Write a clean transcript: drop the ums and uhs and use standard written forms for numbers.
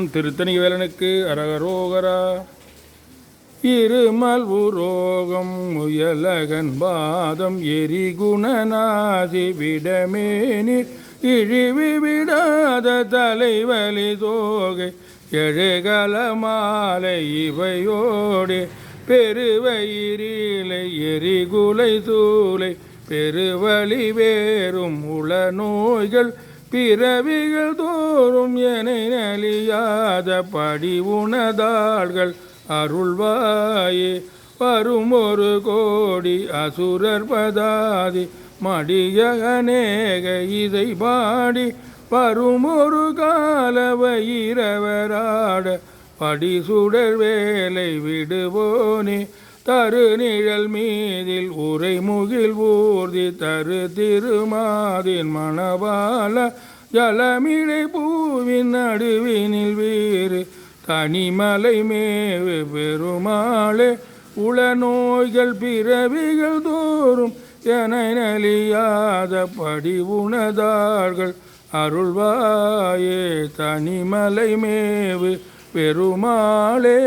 திருத்தணி வேலனுக்கு அரகரோகரா. இருமல் உரோகம் முயலகன் பாதம் எரிகுணநாதி விடமேனில் இழிவி விடாத தலைவலி தோகை எழுகல மாலை இவையோடு பெருவயிரிலை எரிகுலை தூளை பெருவழி வேறும் உள நோய்கள் பிறவிகள் தோறும் என நலியாத படி உணதாள்கள் அருள்வாயே. வரும் ஒரு கோடி அசுரர் பதாதி மடிய அநேக இதை பாடி வரும் ஒரு கால வயிரவராட படிசுடர் வேலை விடுவோனே. தரு நிழல் மீதில் உரை முகில் ஊர்தி தரு திருமாதின் மணவாள ஜலமிழை பூவின் நடுவினில் வீறு தனிமலை மேவு பெருமாளே. உள நோய்கள் பிறவிகள் தோறும் என நலியாத படி உணதார்கள் அருள்வாயே. தனிமலை மேவு பெருமாளே.